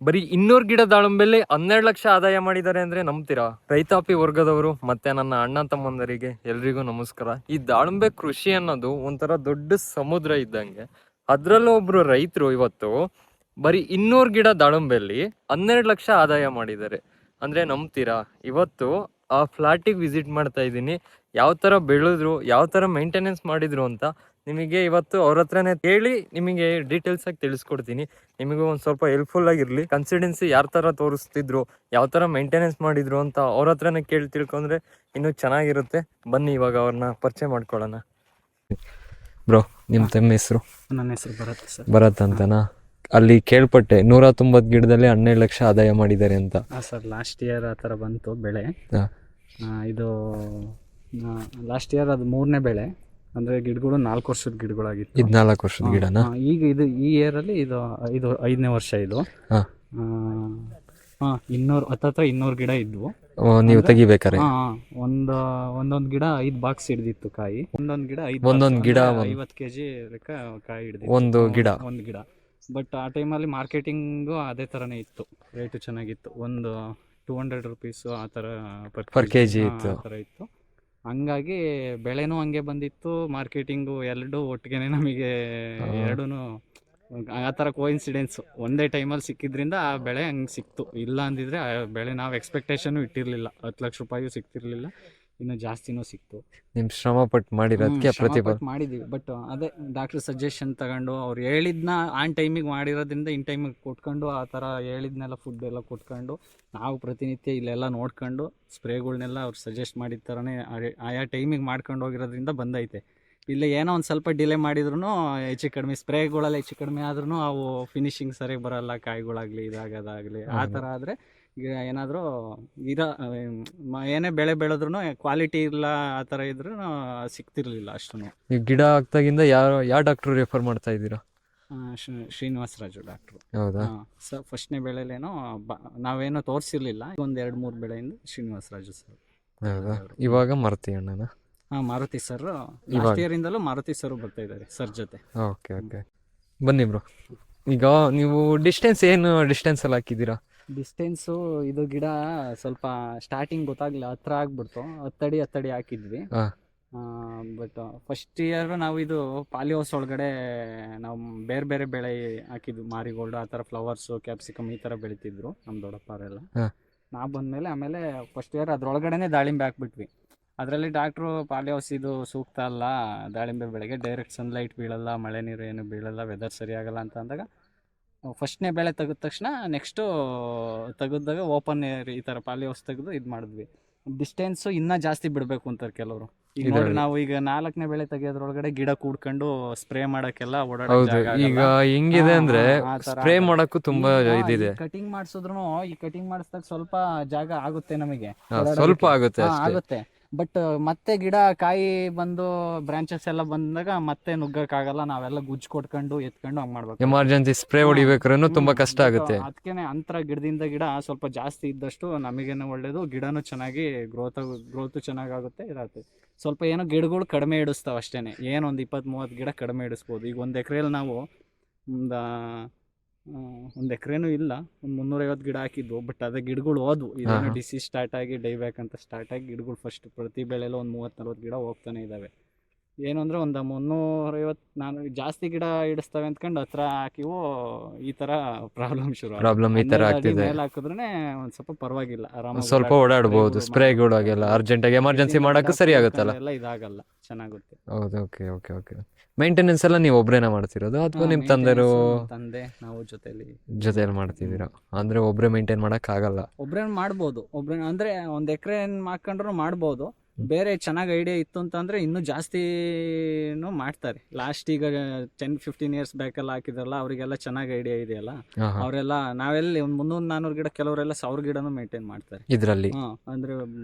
ಬರೀ 200 ಗಿಡ ದಾಳಿಂಬೆಲಿ 12 ಲಕ್ಷ ಆದಾಯ ಮಾಡಿದ್ದಾರೆ ಅಂದ್ರೆ ನಂಬ್ತೀರಾ? ರೈತಾಪಿ ವರ್ಗದವರು ಮತ್ತೆ ನನ್ನ ಅಣ್ಣ ತಮ್ಮಂದರಿಗೆ ಎಲ್ರಿಗೂ ನಮಸ್ಕಾರ. ಈ ದಾಳಿಂಬೆ ಕೃಷಿ ಅನ್ನೋದು ಒಂಥರ ದೊಡ್ಡ ಸಮುದ್ರ ಇದ್ದಂಗೆ. ಅದ್ರಲ್ಲೂ ಒಬ್ರು ರೈತರು ಇವತ್ತು ಬರೀ 200 ಗಿಡ ದಾಳಿಂಬೆಲಿ 12 ಲಕ್ಷ ಆದಾಯ ಮಾಡಿದ್ದಾರೆ ಅಂದ್ರೆ ನಂಬ್ತೀರಾ? ಇವತ್ತು ಆ ಫ್ಲಾಟಿಗೆ ವಿಸಿಟ್ ಮಾಡ್ತಾ ಇದ್ದೀನಿ. ಯಾವ ತರ ಬೆಳೆದ್ರು, ಯಾವ ತರ ಮೇಂಟೆನೆನ್ಸ್ ಮಾಡಿದ್ರು ಅಂತ ನಿಮಗೆ ಇವತ್ತು ಅವ್ರ ಹತ್ರನೇ ಕೇಳಿ ನಿಮಗೆ ಡೀಟೇಲ್ಸ್ ಆಗಿ ತಿಳಿಸ್ಕೊಡ್ತೀನಿ. ನಿಮಗೆ ಒಂದು ಸ್ವಲ್ಪ ಹೆಲ್ಪ್ಫುಲ್ ಆಗಿರ್ಲಿ. ಕನ್ಸಿಡೆನ್ಸಿ ಯಾವ ತರ ತೋರಿಸ್ತಿದ್ರು, ಯಾವ ತರ ಮೇಂಟೆನೆನ್ಸ್ ಮಾಡಿದ್ರು ಅಂತ ಅವ್ರ ಹತ್ರನೇ ಕೇಳಿ ತಿಳ್ಕೊಂಡ್ರೆ ಇನ್ನೂ ಚೆನ್ನಾಗಿರುತ್ತೆ. ಬನ್ನಿ ಇವಾಗ ಅವ್ರನ್ನ ಪರಿಚಯ ಮಾಡ್ಕೊಳ್ಳೋಣ. ಬ್ರೋ, ನಿಮ್ಮ ತಮ್ಮ ಹೆಸರು? ನನ್ನ ಹೆಸರು ಭರತ್ ಸರ್. ಭರತ್ ಅಂತನಾ? ಅಲ್ಲಿ ಕೇಳ್ಪಟ್ಟೆ 190 ಗಿಡದಲ್ಲಿ 12 ಲಕ್ಷ ಆದಾಯ ಮಾಡಿದ್ದಾರೆ ಅಂತ. ಹಾಂ ಸರ್, ಲಾಸ್ಟ್ ಇಯರ್ ಆ ಥರ ಬಂತು ಬೆಳೆ. ಇದು ಲಾಸ್ಟ್ ಇಯರ್ ಅದು 3ನೇ ಬೆಳೆ. ಅಂದರೆ ಗಿಡಗಳು 4 ವರ್ಷದ ಗಿಡಗಳಾಗಿತ್ತು. 4 ವರ್ಷದ ಗಿಡನ? ಈಗ ಇದು ಈ ಇಯರಲ್ಲಿ ಇದು 5ನೇ ವರ್ಷ ಇದು. ಹಾಂ 200 ಗಿಡ ಇದ್ವು. ನೀವು ತೆಗಿಬೇಕಾರೆ ಒಂದೊಂದು ಗಿಡ 5 ಬಾಕ್ಸ್ ಹಿಡ್ದಿತ್ತು ಕಾಯಿ. ಒಂದೊಂದು ಗಿಡ 50 kg ಕಾಯಿ ಹಿಡ್ದಿತ್ತು ಒಂದು ಗಿಡ. ಬಟ್ ಆ ಟೈಮಲ್ಲಿ ಮಾರ್ಕೆಟಿಂಗು ಅದೇ ಥರನೇ ಇತ್ತು, ರೇಟು ಚೆನ್ನಾಗಿತ್ತು. ಒಂದು 200 ರುಪೀಸು ಆ ಥರ ಪರ್ ಕೆ ಜಿ ಇತ್ತು. ಆ ಥರ ಇತ್ತು. ಹಂಗಾಗಿ ಬೆಳೆನೂ ಹಂಗೆ ಬಂದಿತ್ತು, ಮಾರ್ಕೆಟಿಂಗು ಎರಡೂ ಒಟ್ಟಿಗೆ ನಮಗೆ ಎರಡೂ ಆ ಥರ ಕೋಇನ್ಸಿಡೆನ್ಸು ಒಂದೇ ಟೈಮಲ್ಲಿ ಸಿಕ್ಕಿದ್ರಿಂದ ಆ ಬೆಳೆ ಹಂಗೆ ಸಿಕ್ತು. ಇಲ್ಲ ಅಂದಿದ್ರೆ ಆ ಬೆಳೆ ನಾವು ಎಕ್ಸ್ಪೆಕ್ಟೇಷನು ಇಟ್ಟಿರಲಿಲ್ಲ. 10 ಲಕ್ಷ ರೂಪಾಯಿಯೂ ಸಿಗ್ತಿರ್ಲಿಲ್ಲ, ಇನ್ನು ಜಾಸ್ತಿನೂ ಸಿಕ್ತು. ನಿಮ್ಮ ಶ್ರಮ ಪಟ್ಟು ಮಾಡಿರೋದಕ್ಕೆ ಪ್ರತಿಫಲ ಮಾಡಿದ್ದೀವಿ. ಬಟ್ ಅದೇ ಡಾಕ್ಟ್ರ್ ಸಜೆಷನ್ ತಗೊಂಡು ಅವ್ರು ಹೇಳಿದ್ನ ಆನ್ ಟೈಮಿಗೆ ಮಾಡಿರೋದ್ರಿಂದ ಇನ್ ಟೈಮಿಗೆ ಕೊಟ್ಕೊಂಡು ಆ ಥರ ಹೇಳಿದ್ನೆಲ್ಲ ಫುಡ್ ಎಲ್ಲ ಕೊಟ್ಕೊಂಡು ನಾವು ಪ್ರತಿನಿತ್ಯ ಇಲ್ಲೆಲ್ಲ ನೋಡ್ಕೊಂಡು ಸ್ಪ್ರೇಗಳ್ನೆಲ್ಲ ಅವ್ರು ಸಜೆಸ್ಟ್ ಮಾಡಿದ ಥರನೇ ಆಯಾ ಟೈಮಿಗೆ ಮಾಡ್ಕೊಂಡು ಹೋಗಿರೋದ್ರಿಂದ ಬಂದೈತೆ. ಇಲ್ಲ ಏನೋ ಒಂದು ಸ್ವಲ್ಪ ಡಿಲೇ ಮಾಡಿದ್ರು ಹೆಚ್ಚು ಕಡಿಮೆ ಸ್ಪ್ರೇಗಳೆಲ್ಲ ಹೆಚ್ಚು ಕಡಿಮೆ ಆದ್ರೂ ಅವು ಫಿನಿಶಿಂಗ್ ಸರಿಯಾಗಿ ಬರೋಲ್ಲ, ಕಾಯಿಗಳಾಗಲಿ ಇದಾಗೋದಾಗಲಿ ಆ ಥರ ಆದರೆ ಏನಾದರೂ ಏನೇ ಬೆಳೆ ಬೆಳೆದ್ರೂ ಕ್ವಾಲಿಟಿ ಇಲ್ಲ ಆ ಥರ ಇದ್ರೂ ಸಿಗ್ತಿರ್ಲಿಲ್ಲ ಅಷ್ಟು. ಈ ಗಿಡ ಆಗ್ತಾಗಿಂದ ಯಾವ ಡಾಕ್ಟ್ರು ರೆಫರ್ ಮಾಡ್ತಾ ಇದ್ದೀರಾ? ಶ್ರೀನಿವಾಸ ರಾಜು ಡಾಕ್ಟ್ರು. ಹೌದಾ? ಫಸ್ಟ್ನೇ ಬೆಳೆಲೇನೋ ನಾವೇನೋ ತೋರಿಸಿರ್ಲಿಲ್ಲ. ಒಂದು 2-3 ಬೆಳೆಯಿಂದ ಶ್ರೀನಿವಾಸ ರಾಜು ಸರ್. ಹೌದಾ? ಇವಾಗ ಮಾರುತಿ ಅಣ್ಣನ? ಮಾರುತಿ ಸರ್. ಲಾಸ್ಟ್ ಇಯರ್ ಇಂದಲೂ ಮಾರುತಿ ಸರ್ ಬರ್ತಾ ಇದ್ದಾರೆ ಸರ್ ಜೊತೆ. ಓಕೆ ಓಕೆ, ಬನ್ನಿ ಬ್ರೋ. ಈಗ ನೀವು ಏನು ಡಿಸ್ಟೆನ್ಸ್ ಅಲ್ಲಿ ಹಾಕಿದ್ದೀರಾ? ಡಿಸ್ಟೆನ್ಸು ಇದು ಗಿಡ ಸ್ವಲ್ಪ ಸ್ಟಾರ್ಟಿಂಗ್ ಗೊತ್ತಾಗ್ಲಿಲ್ಲ, ಹತ್ರ ಆಗ್ಬಿಡ್ತು. 10 ಅಡಿ ಹಾಕಿದ್ವಿ. ಬಟ್ ಫಸ್ಟ್ ಇಯರ್ ನಾವು ಇದು ಪಾಲಿಹೌಸ್ ಒಳಗಡೆ ನಾವು ಬೇರೆ ಬೇರೆ ಬೆಳೆ ಹಾಕಿದ್ವಿ. ಮಾರಿಗೋಲ್ಡ್ ಆ ಥರ, ಫ್ಲವರ್ಸು, ಕ್ಯಾಪ್ಸಿಕಮ್ ಈ ಥರ ಬೆಳಿತಿದ್ರು ನಮ್ಮ ದೊಡ್ಡಪ್ಪರೆಲ್ಲ. ನಾವು ಬಂದಮೇಲೆ ಆಮೇಲೆ ಫಸ್ಟ್ ಇಯರ್ ಅದ್ರೊಳಗಡೆನೆ ದಾಳಿಂಬೆ ಹಾಕ್ಬಿಟ್ವಿ. ಅದರಲ್ಲಿ ಡಾಕ್ಟ್ರು ಪಾಲಿಹೌಸ್ ಇದು ಸೂಕ್ತ ಅಲ್ಲ ದಾಳಿಂಬೆ ಬೆಳೆಗೆ, ಡೈರೆಕ್ಟ್ ಸನ್ಲೈಟ್ ಬೀಳಲ್ಲ, ಮಳೆ ನೀರು ಏನು ಬೀಳಲ್ಲ, ವೆದರ್ ಸರಿಯಾಗಲ್ಲ ಅಂತ ಅಂದಾಗ ಫಸ್ಟ್ನೇ ಬೆಳೆ ತೆಗೆದ ತಕ್ಷಣ ನೆಕ್ಸ್ಟು ತೆಗೆದಾಗ ಓಪನ್ ಏರ್ ಈ ಥರ ಪಾಲಿಹೌಸ್ ತೆಗೆದು ಇದು ಮಾಡಿದ್ವಿ. ಡಿಸ್ಟೆನ್ಸು ಇನ್ನೂ ಜಾಸ್ತಿ ಬಿಡಬೇಕು ಅಂತಾರೆ ಕೆಲವರು. ಈಗ ನೋಡಿ, ನಾವು ಈಗ 4ನೇ ಬೆಳೆ ತೆಗೆಯೋದ್ರೊಳಗಡೆ ಗಿಡ ಕೂಡ್ಕೊಂಡು ಸ್ಪ್ರೇ ಮಾಡೋಕ್ಕೆಲ್ಲ ಓಡಾಡೋದು. ಈಗ ಹೆಂಗಿದೆ ಅಂದ್ರೆ ಸ್ಪ್ರೇ ಮಾಡೋಕ್ಕೂ ತುಂಬಾ ಇದಿದೆ. ಕಟಿಂಗ್ ಮಾಡಿಸಿದ್ರು ಈ ಕಟಿಂಗ್ ಮಾಡಿಸಿದಾಗ ಸ್ವಲ್ಪ ಜಾಗ ಆಗುತ್ತೆ ನಮಗೆ, ಸ್ವಲ್ಪ ಆಗುತ್ತೆ. ಬಟ್ ಮತ್ತೆ ಗಿಡ ಕಾಯಿ ಬಂದು ಬ್ರಾಂಚಸ್ ಎಲ್ಲ ಬಂದಾಗ ಮತ್ತೆ ನುಗ್ಗಕ್ಕಾಗಲ್ಲ. ನಾವೆಲ್ಲ ಗುಜ್ಜು ಕೊಟ್ಕೊಂಡು ಎತ್ಕೊಂಡು ಹಂಗ್ ಮಾಡ್ಬೇಕು. ಎಮರ್ಜೆನ್ಸಿ ಸ್ಪ್ರೇ ಹೊಡಿಬೇಕಾದ್ರೂ ತುಂಬಾ ಕಷ್ಟ ಆಗುತ್ತೆ. ಅದಕ್ಕೇನೆ ಅಂತರ ಗಿಡದಿಂದ ಗಿಡ ಸ್ವಲ್ಪ ಜಾಸ್ತಿ ಇದ್ದಷ್ಟು ನಮಗೇನು ಒಳ್ಳೇದು, ಗಿಡನೂ ಚೆನ್ನಾಗಿ ಗ್ರೋತ್ ಚೆನ್ನಾಗಾಗುತ್ತೆ, ಇರತ್ತೆ. ಸ್ವಲ್ಪ ಏನೋ ಗಿಡಗಳು ಕಡಿಮೆ ಇಡಿಸ್ತಾವ ಅಷ್ಟೇನೆ. ಏನೊಂದು 20-30 ಗಿಡ ಕಡಿಮೆ ಇಡಿಸ್ಬೋದು. ಈಗ 1 ಎಕರೆಯಲ್ಲಿ ನಾವು ಒಂದು ಎಕರೆನೂ ಇಲ್ಲ, ಒಂದು 350 ಗಿಡ ಹಾಕಿದ್ವು. ಬಟ್ ಅದೇ ಗಿಡಗಳು ಹೋದ್ವು. ಇದೇನೋ ಡಿಸೀಸ್ ಸ್ಟಾರ್ಟ್ ಆಗಿ ಡೈಬ್ಯಾಕ್ ಅಂತ ಸ್ಟಾರ್ಟ್ ಆಗಿ ಗಿಡಗಳು ಫಸ್ಟ್ ಪ್ರತಿ ಬೆಳೆಯಲ್ಲೂ ಒಂದು 30-40 ಗಿಡ ಹೋಗ್ತಾನೆ ಇದ್ದಾವೆ. ಏನು ಅಂದರೆ ಒಂದು 350-400 ಜಾಸ್ತಿ ಗಿಡ ಇಡಿಸ್ತವೆ ಅಂದ್ಕೊಂಡು ಹತ್ರ ಹಾಕಿವು. ಈ ಥರ ಪ್ರಾಬ್ಲಮ್ ಈ ಥರ ಆಗ್ತಿದೆ. ಮೇಲೆ ಹಾಕಿದ್ರೆ ಒಂದು ಸ್ವಲ್ಪ ಪರವಾಗಿಲ್ಲ, ಆರಾಮಾಗಿ ಸ್ವಲ್ಪ ಓಡಾಡ್ಬೋದು. ಸ್ಪ್ರೇಗಳಾಗೆಲ್ಲ ಅರ್ಜೆಂಟಾಗಿ ಎಮರ್ಜೆನ್ಸಿ ಮಾಡೋಕ್ಕೆ ಸರಿ ಆಗುತ್ತಲ್ಲ, ಎಲ್ಲ ಇದಾಗಲ್ಲ, ಚೆನ್ನಾಗುತ್ತೆ. ಹೌದು. Okay okay okay. ಮೇಂಟೆನೆನ್ಸ್ ಎಲ್ಲ ನೀವು ಒಬ್ಬರೇನ ಮಾಡ್ತಿರೋದು ಅಥವಾ ನಿಮ್ಮ ತಂದೆ ನಾವು ಜೊತೆಯಲ್ಲಿ ಮಾಡ್ತಿದ್ದೀರಾ? ಅಂದ್ರೆ ಒಬ್ಬರೇ ಮೇಂಟೈನ್ ಮಾಡೋಕ್ಕಾಗಲ್ಲ. ಒಬ್ಬರೇ ಮಾಡ್ಬೋದು. ಅಂದರೆ 1 ಎಕರೆ ಮಾಡ್ಕೊಂಡ್ರು ಮಾಡ್ಬೋದು. ಬೇರೆ ಚೆನ್ನಾಗಿ ಐಡಿಯಾ ಇತ್ತು ಅಂತಂದರೆ ಇನ್ನೂ ಜಾಸ್ತಿನೂ ಮಾಡ್ತಾರೆ. ಲಾಸ್ಟ್ ಈಗ 10-15 ಇಯರ್ಸ್ ಬ್ಯಾಕೆಲ್ಲ ಹಾಕಿದ್ರಲ್ಲ, ಅವರಿಗೆಲ್ಲ ಚೆನ್ನಾಗಿ ಐಡಿಯಾ ಇದೆಯಲ್ಲ, ಅವರೆಲ್ಲ ನಾವೆಲ್ಲಿ ಒಂದು 300-400 ಗಿಡ, ಕೆಲವರೆಲ್ಲ 1000 ಗಿಡನೂ ಮೇಂಟೈನ್ ಮಾಡ್ತಾರೆ ಇದರಲ್ಲಿ. ಅಂದರೆ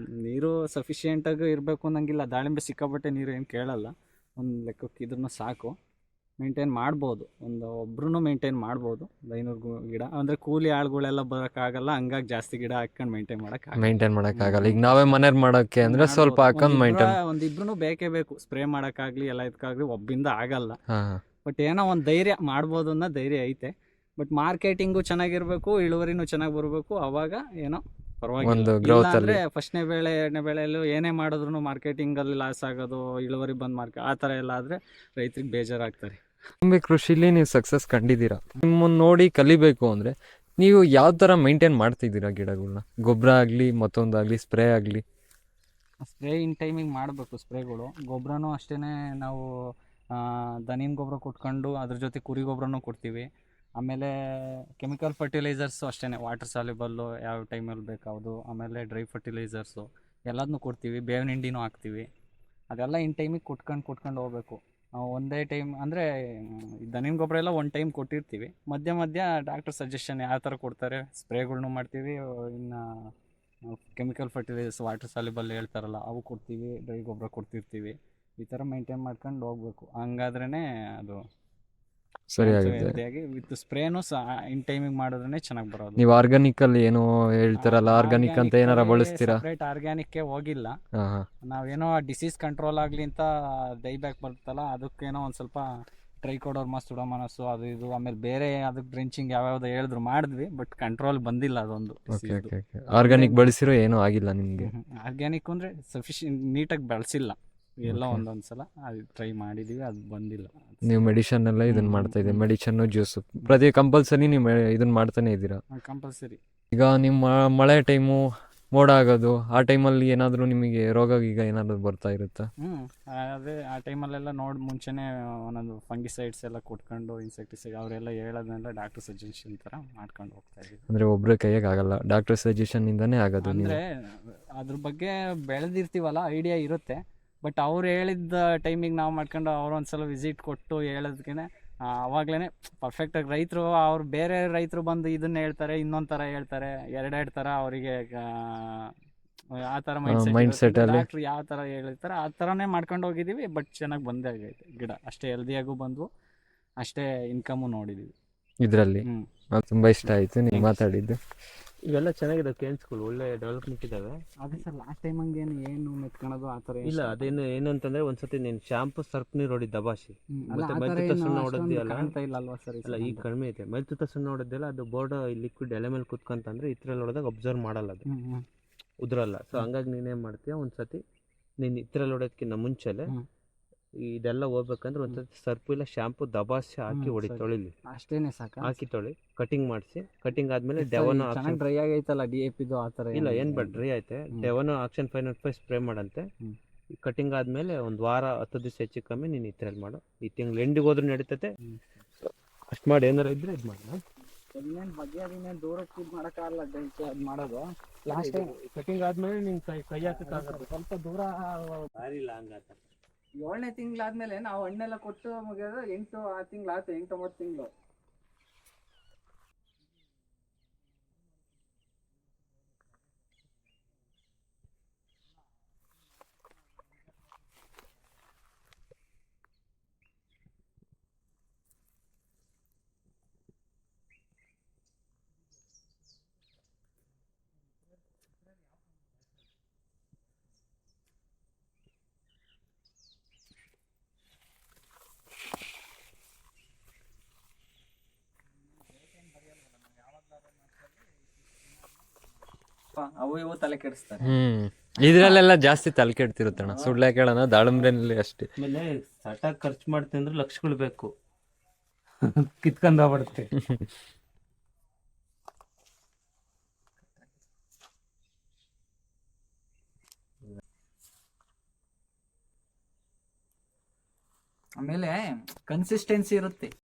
ನೀರು ಸಫಿಷಿಯೆಂಟಾಗಿ ಇರಬೇಕು ಅನ್ನಂಗಿಲ್ಲ. ದಾಳಿಂಬೆ ಸಿಕ್ಕಾಪಟ್ಟೆ ನೀರು ಏನು ಕೇಳಲ್ಲ, ಒಂದು ಲೆಕ್ಕಕ್ಕೆ ಇದನ್ನು ಸಾಕು, ಮೇಂಟೈನ್ ಮಾಡ್ಬೋದು. ಒಬ್ರು ಮೇಂಟೈನ್ ಮಾಡ್ಬೋದು. 500 ಗಿಡ ಅಂದರೆ ಕೂಲಿ ಆಳುಗಳೆಲ್ಲ ಬರೋಕ್ಕಾಗಲ್ಲ, ಹಂಗಾಗಿ ಜಾಸ್ತಿ ಗಿಡ ಹಾಕೊಂಡು ಮೇಂಟೈನ್ ಮಾಡೋಕ್ಕಾಗಲ್ಲ. ಈಗ ನಾವೇ ಮನೇಲಿ ಮಾಡೋಕ್ಕೆ ಅಂದರೆ ಸ್ವಲ್ಪ ಹಾಕೊಂಡು ಒಂದಿಬ್ರು ಬೇಕೇ ಬೇಕು. ಸ್ಪ್ರೇ ಮಾಡೋಕ್ಕಾಗಲಿ ಎಲ್ಲ ಇದಕ್ಕಾಗಲಿ ಒಬ್ಬಿಂದ ಆಗಲ್ಲ. ಬಟ್ ಏನೋ ಒಂದು ಧೈರ್ಯ ಮಾಡ್ಬೋದು ಅನ್ನೋ ಧೈರ್ಯ ಐತೆ. ಬಟ್ ಮಾರ್ಕೆಟಿಂಗು ಚೆನ್ನಾಗಿರ್ಬೇಕು, ಇಳುವರಿನೂ ಚೆನ್ನಾಗಿ ಬರಬೇಕು. ಅವಾಗ ಏನೋ ಪರವಾಗಿಲ್ಲ. ಒಂದು ಇಲ್ಲ growth ಅಂದ್ರೆ ಫಸ್ಟ್ನೇ ಬೆಳೆ ಎರಡನೇ ಬೆಳೆಯಲ್ಲೂ ಏನೇ ಮಾಡಿದ್ರು ಮಾರ್ಕೆಟಿಂಗ್ ಅಲ್ಲಿ ಲಾಸ್ ಆಗೋದು, ಇಳುವರಿ ಬಂದ್ ಆ ಥರ ಎಲ್ಲ ಆದ್ರೆ ರೈತರಿಗೆ ಬೇಜಾರಾಗ್ತಾರೆ. ದಾಳಿಂಬೆ ಕೃಷಿಲಿ ನೀವು ಸಕ್ಸಸ್ ಕಂಡಿದ್ದೀರಾ. ನಿಮ್ಮನ್ನ ನೋಡಿ ಕಲಿಬೇಕು ಅಂದ್ರೆ ನೀವು ಯಾವ ತರ ಮೇಂಟೈನ್ ಮಾಡ್ತಿದ್ದೀರಾ ಗಿಡಗಳನ್ನ? ಗೊಬ್ಬರ ಆಗ್ಲಿ, ಮತ್ತೊಂದಾಗ್ಲಿ, ಸ್ಪ್ರೇ ಆಗ್ಲಿ? ಸ್ಪ್ರೇ ಇನ್ ಟೈಮಿಂಗ್ ಮಾಡಬೇಕು. ಸ್ಪ್ರೇಗಳು ಗೊಬ್ಬರನೂ ಅಷ್ಟೇ, ನಾವು ದನಿನ ಗೊಬ್ಬರ ಕೊಟ್ಕೊಂಡು ಅದ್ರ ಜೊತೆ ಕುರಿ ಗೊಬ್ಬರನೂ ಕೊಡ್ತೀವಿ. ಆಮೇಲೆ ಕೆಮಿಕಲ್ ಫರ್ಟಿಲೈಸರ್ಸು ಅಷ್ಟೇ, ವಾಟರ್ ಸಾಲ್ಯುಬಲ್ಲು ಯಾವ ಟೈಮಲ್ಲಿ ಬೇಕಾವುದು. ಆಮೇಲೆ ಡ್ರೈ ಫರ್ಟಿಲೈಸರ್ಸು ಎಲ್ಲದನ್ನೂ ಕೊಡ್ತೀವಿ. ಬೇವಿನ ಹಿಂಡಿನೂ ಹಾಕ್ತೀವಿ. ಅದೆಲ್ಲ ಇನ್ ಟೈಮಿಗೆ ಕೊಟ್ಕೊಂಡು ಹೋಗ್ಬೇಕು. ಒಂದೇ ಟೈಮ್ ಅಂದರೆ ದನಿನ ಗೊಬ್ಬರ ಎಲ್ಲ ಒಂದು ಟೈಮ್ ಕೊಟ್ಟಿರ್ತೀವಿ. ಮಧ್ಯ ಮಧ್ಯ ಡಾಕ್ಟರ್ ಸಜೆಷನ್ ಯಾವ ಥರ ಕೊಡ್ತಾರೆ ಸ್ಪ್ರೇಗಳ್ನೂ ಮಾಡ್ತೀವಿ. ಇನ್ನು ಕೆಮಿಕಲ್ ಫರ್ಟಿಲೈಸರ್ಸ್ ವಾಟರ್ ಸಾಲ್ಯುಬಲ್ ಹೇಳ್ತಾರಲ್ಲ ಅವು ಕೊಡ್ತೀವಿ, ಡ್ರೈ ಗೊಬ್ಬರ ಕೊಡ್ತಿರ್ತೀವಿ. ಈ ಥರ ಮೇಂಟೈನ್ ಮಾಡ್ಕೊಂಡು ಹೋಗ್ಬೇಕು. ಹಂಗಾದ್ರೇ ಅದು ಸರಿ ಆಗುತ್ತೆ. ಹೆಲ್ದಿಯಾಗಿ ವಿತ್ ಸ್ಪ್ರೇನು ಇನ್ ಟೈಮಿಂಗ್ ಮಾಡಿದ್ರೆ ಚೆನ್ನಾಗಿ ಬರೋದು. ನೀವು ಆರ್ಗಾನಿಕ್ ಅಲ್ಲಿ ಏನೋ ಹೇಳ್ತಾರಲ್ಲ, ಆರ್ಗಾನಿಕ್ ಅಂತ ಏನಾರ ಬಳಸ್ತೀರಾ? ಸಪ್ರೇಟ್ ಆರ್ಗ್ಯಾನಿಕ್ಗೆ ಹೋಗಿಲ್ಲ. ಹಾ ಹಾ. ನಾವೇನೋ ಡಿಸೀಸ್ ಕಂಟ್ರೋಲ್ ಆಗಲಿ ಅಂತ ಡೈಬ್ಯಾಕ್ ಬರುತ್ತಲ್ಲ, ಅದಕ್ಕೇನೋ ಒಂದು ಸ್ವಲ್ಪ ಟ್ರೈಕೋಡರ್ಮಾ ಸುಡೋಮೋನಾಸು ಅದು ಇದು, ಆಮೇಲೆ ಬೇರೆ ಅದಕ್ಕೆ ಡ್ರೆಂಚಿಂಗ್ ಯಾವ್ಯಾವ್ದು ಹೇಳಿದ್ರು ಮಾಡಿದ್ವಿ. ಬಟ್ ಕಂಟ್ರೋಲ್ ಬಂದಿಲ್ಲ ಅದೊಂದು. ಆರ್ಗಾನಿಕ್ ಬಳಸಿರೋ ಏನೂ ಆಗಿಲ್ಲ ನಿಮ್ಗೆ? ಆರ್ಗ್ಯಾನಿಕ್ ಅಂದರೆ ಸಫಿಷಿಯಂಟ್ ನೀಟಾಗಿ ಬೆಳೆಸಿಲ್ಲ. ಎಲ್ಲ ಒಂದೊಂದು ಸಲ ಅದು ಟ್ರೈ ಮಾಡಿದೀವಿ, ಅದು ಬಂದಿಲ್ಲ. ನೀವು ಮೆಡಿಷನ್ ಎಲ್ಲ ಇದನ್ನ ಮಾಡ್ತಾ ಇದ್ದೀರಿ, ಮೆಡಿಷನ್ ಜ್ಯೂಸ್ ಪ್ರತಿ ಕಂಪಲ್ಸರಿ ನೀವು ಇದನ್ನ ಮಾಡ್ತಾನೆ ಇದ್ದೀರಾ? ಕಂಪಲ್ಸರಿ. ಈಗ ನಿಮ್ಮ ಮಳೆ ಟೈಮು, ಮೋಡ ಆಗೋದು, ಆ ಟೈಮಲ್ಲಿ ಏನಾದರೂ ನಿಮಗೆ ರೋಗ ಈಗ ಏನಾದರೂ ಬರ್ತಾ ಇರುತ್ತಾ? ಅದೇ ಆ ಟೈಮಲ್ಲೆಲ್ಲ ಮುಂಚೆನೇ ಒಂದೊಂದು ಫಂಗಿಸೈಡ್ಸ್ ಎಲ್ಲ ಕೊಟ್ಕೊಂಡು, ಇನ್ಸೆಕ್ಟಿಸೈಡ್ ಅವರೆಲ್ಲ ಹೇಳೋದನ್ನೆಲ್ಲ ಡಾಕ್ಟರ್ ಸಜೆಷನ್ ಥರ ಮಾಡ್ಕೊಂಡು ಹೋಗ್ತಾ ಇದ್ದೀವಿ. ಅಂದರೆ ಒಬ್ಬರೇ ಕೈಯಾಗ ಆಗಲ್ಲ, ಡಾಕ್ಟರ್ ಸಜೆಷನ್ನಿಂದನೇ ಆಗೋದು. ಅಂದರೆ ಅದ್ರ ಬಗ್ಗೆ ಬೆಳೆದಿರ್ತೀವಲ್ಲ, ಐಡಿಯಾ ಇರುತ್ತೆ. ಬಟ್ ಅವ್ರು ಹೇಳಿದ ಟೈಮಿಗೆ ನಾವು ಮಾಡ್ಕೊಂಡು ಒಂದ್ಸಲ ವಿಸಿಟ್ ಕೊಟ್ಟು ಹೇಳೋದಕ್ಕೆ ಅವಾಗಲೇ ಪರ್ಫೆಕ್ಟಾಗಿ ರೈತರು ಅವ್ರು ಬೇರೆ ರೈತರು ಬಂದು ಇದನ್ನ ಹೇಳ್ತಾರೆ, ಇನ್ನೊಂದು ಥರ ಹೇಳ್ತಾರೆ, ಎರಡೆರಡು ಥರ ಅವರಿಗೆ ಆ ಥರ ಮೈಂಡ್ಸೆಟ್ ಡಾಕ್ಟ್ರು ಯಾವ ಥರ ಹೇಳಿರ್ತಾರೆ ಆ ಥರನೇ ಮಾಡ್ಕೊಂಡು ಹೋಗಿದ್ದೀವಿ. ಬಟ್ ಚೆನ್ನಾಗಿ ಬಂದೇ ಆಗೈತೆ ಗಿಡ, ಅಷ್ಟೇ ಹೆಲ್ದಿಯಾಗೂ ಬಂದ್ವು, ಅಷ್ಟೇ ಇನ್ಕಮು ನೋಡಿದ್ದೀವಿ ಇದರಲ್ಲಿ. ತುಂಬ ಇಷ್ಟ ಆಯಿತು ನೀವು ಮಾತಾಡಿದ್ದು. ಇವೆಲ್ಲ ಚೆನ್ನಾಗಿದೆ ಕೇನ್ಸ್ಗಳು, ಒಳ್ಳೆ ಡೆವಲಪ್ಮೆಂಟ್ ಇದಾವೆ. ಅದೇ ಸರ್ ಲಾಸ್ಟ್ ಟೈಮ್ ಹಂಗೇನು ಏನು ಮೆತ್ಕೊಳೋದು ಆ ಥರ ಇಲ್ಲ. ಅದೇನು ಏನಂತಂದ್ರೆ ಒಂದ್ಸತಿ ನೀನು ಶಾಂಪು ಸರ್ಪ್ ನೀರು ಹೊಡಿ ದಬಾಶಿ, ಮತ್ತೆ ಮೈತುತ್ತ ಸುಣ್ಣ ಹೊಡೆದಿಲ್ಲ ಅಲ್ವಾ ಸರ್? ಅಲ್ಲ, ಈಗ ಕಡಿಮೆ ಐತೆ. ಮೈತುತ್ತ ಸುಣ್ಣ ಹೊಡೆದಿಲ್ಲ, ಅದು ಬೋರ್ಡ್ ಲಿಕ್ವಿಡ್ ಎಲೆ ಮೇಲೆ ಕುತ್ಕೊಂತಂದ್ರೆ ಇದ್ರಲ್ಲಿ ಹೊಡೆದಾಗ ಅಬ್ಸರ್ವ್ ಮಾಡಲ್ಲ, ಅದು ಉದ್ರಲ್ಲ. ಸೊ ಹಂಗಾಗಿ ನೀನೇನು ಮಾಡ್ತೀಯ, ಒಂದ್ಸತಿ ನೀನು ಇದ್ರಲ್ಲಿ ಹೊಡೋದಕ್ಕಿಂತ ಮುಂಚೆಲೆ ಇದೆಲ್ಲ ಹೋಗ್ಬೇಕಂದ್ರೆ ಒಂದ್ಸತಿ ಸರ್ಪು ಇಲ್ಲ ಶಾಂಪು ದಬಾಸಿ ಹಾಕಿ ಹೊಡಿ, ತೊಳಿಲಿ ಅಷ್ಟೇನೆ ಸಾಕು. ಹಾಕಿ ತೊಳಿ, ಕಟಿಂಗ್ ಮಾಡಿಸಿ. ಕಟಿಂಗ್ ಆದ್ಮೇಲೆ ಡೆವನೋ ಚೆನ್ನಾಗಿ ಡ್ರೈ ಆಗೈತಲ್ಲ DAPದು ಆ ಥರ? ಇಲ್ಲ, ಏನು ಬೇಡ, ಡ್ರೈ ಐತೆ. ಡೆವನೋ ಆಕ್ಷನ್ 505 ಸ್ಪ್ರೇ ಮಾಡಂತೆ. ಕಟಿಂಗ್ ಆದ್ಮೇಲೆ ಒಂದು ವಾರ 10 ದಿವಸ ಹೆಚ್ಚು ಕಮ್ಮಿ ನೀನು ಇದ್ರಲ್ಲಿ ಮಾಡು. ಈ ತಿಂಗಳು ಎಂಡಿಗೆ ಹೋದ್ರೂ ನಡೀತೈತೆ. ಅಷ್ಟು ಮಾಡಿ, ಏನಾರ ಇದ್ರೆ ಇದು ಮಾಡಿ. ಬಗ್ಗೆ ಅದೇನೇನು ದೂರಕ್ಕೆ ಇದು ಮಾಡೋಕ್ಕಾಗಲ್ಲ, ಅದು ಮಾಡೋದು. ಲಾಸ್ಟ್ ಟೈಮ್ ಕಟಿಂಗ್ ಆದ್ಮೇಲೆ ನೀನು ಕೈ ಹಾಕಕ್ಕಾಗಲ್ಲ, ಸ್ವಲ್ಪ ದೂರ. ಇಲ್ಲ ಹಂಗಾತ. 7ನೇ ತಿಂಗಳಾದ್ಮೇಲೆ ನಾವು ಹಣ್ಣೆಲ್ಲ ಕೊಟ್ಟು ಮುಗಿಯೋದು 8 ತಿಂಗಳು ಆಯ್ತು, 8-9 ತಿಂಗಳು. ಅವು ಇವು ತಲೆ ಕೆಡಿಸ್ತಾರೆ. ಇದ್ರಲ್ಲೆಲ್ಲ ಜಾಸ್ತಿ ತಲೆ ಕೆಡ್ತಿರುತ್ತಣ್ಣ. ಸುಳ್ಳೆ ಕೇಳೋಣ, ದಾಳಿಂಬ್ರೆನಲ್ಲಿ ಅಷ್ಟೇ. ಆಮೇಲೆ ಸಟಾಗಿ ಖರ್ಚು ಮಾಡ್ತೀನಿ ಅಂದ್ರೆ ಲಕ್ಷಗಳು ಬೇಕು, ಕಿತ್ಕೊಂಡೋಗ್ಬಿಡುತ್ತೆ. ಆಮೇಲೆ ಕನ್ಸಿಸ್ಟೆನ್ಸಿ ಇರುತ್ತೆ.